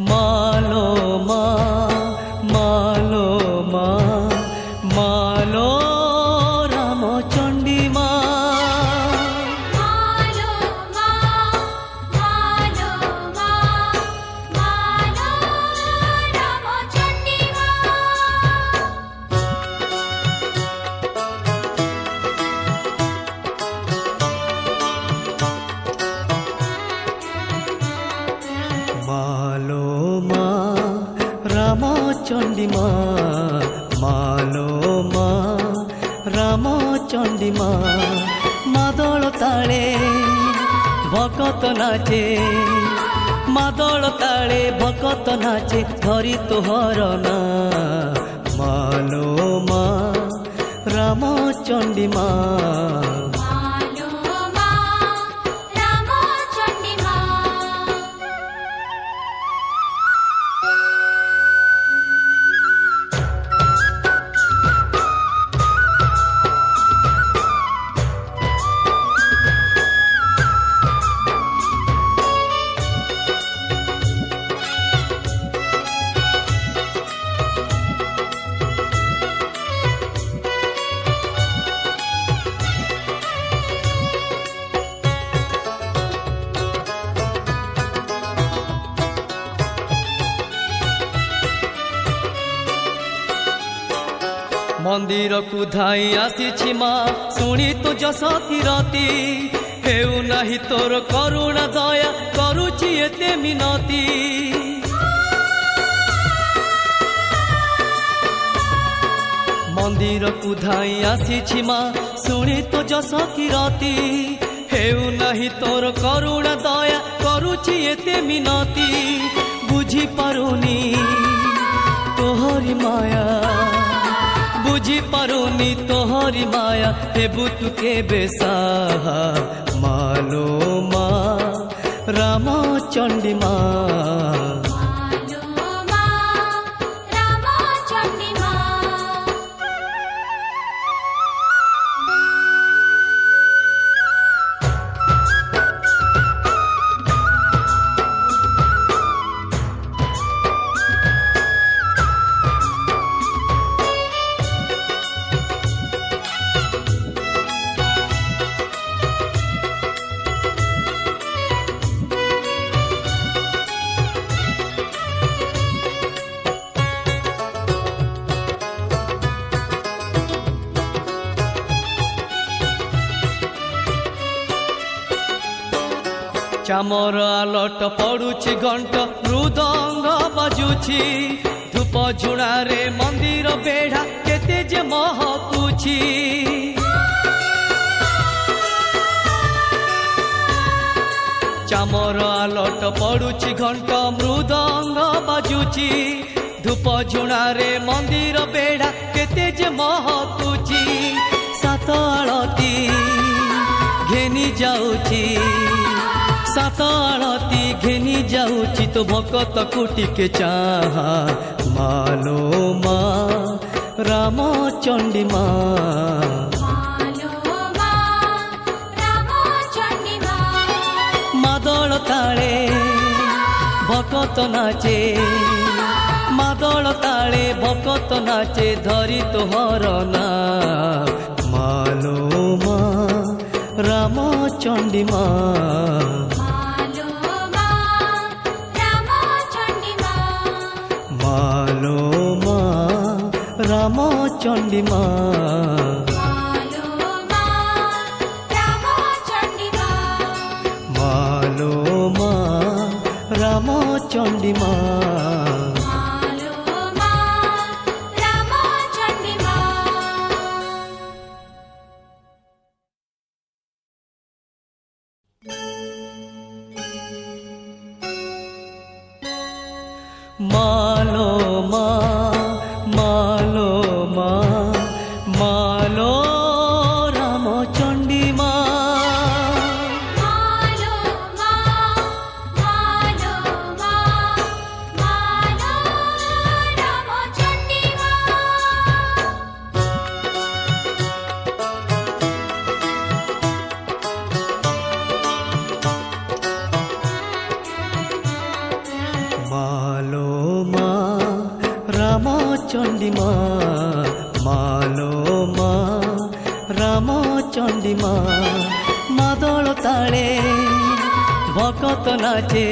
मालो मा मालो मा मालो रामचंडी मा मालो मा मालो मा मालो रामचंडी मा मालो मा रामचंडी मा मालो मा रामचंडी मा मादल ताले भकत नाचे मादल ताले भकत नाचे धरी तोहर ना मालो मा रामचंडी मा मालो मा रामचंडी मा मंदिर को धाई आसी माँ शुणी तो जस किरती हेउ नाही तोर करुणा दया करुची एते मिनती मंदिर को धाई आसी माँ शुणी तो जस किरती हेउ नाही तोर करुणा दया करुची एते मिनती बुझी पारुनी तोहरी माया बुझी पारुनी तोहरी माया हेबु तू के बेसाहा मालो मा रामचंडी मा मालो मा रामचंडी मा चामर आलट पड़ुछि घंट मृदंग बाजुछि धूप झुणारे मंदिर बेढ़ा केते जे महकुछि चामर आलट पड़ुछि घंट मृदंग बाजुछि धूप झुणारे मंदिर बेढ़ा केते जे महकुछि सात आलती घेनी जाउछि सात आलती घेनी जाउछि तो भकत कुटी के चाहा मालो मा रामचंडी मा मालो मा रामचंडी मा मादल ताले भकत नाचे मादल ताले भकत नाचे धरी तोहर ना मालो मा रामचंडी मा मालो मा रामचंडी मा मालो मा रामचंडी मा मालो मा रामचंडी मा मालो मा रामचंडी मा मालो मा रामचंडी मा मालो मा मालो मा मालो रामचंडी मा मालो मा मालो मा मालो रामचंडी मा मालो चंडी मालो मा रामचंडी मादल ताले भकत नाचे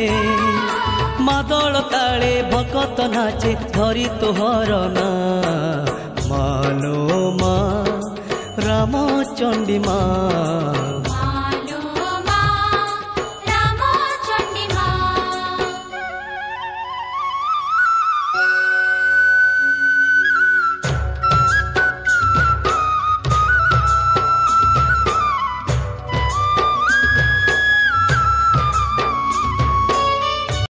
मादल ताले भकत नाचे धरी तोहर ना मालो मा रामचंडी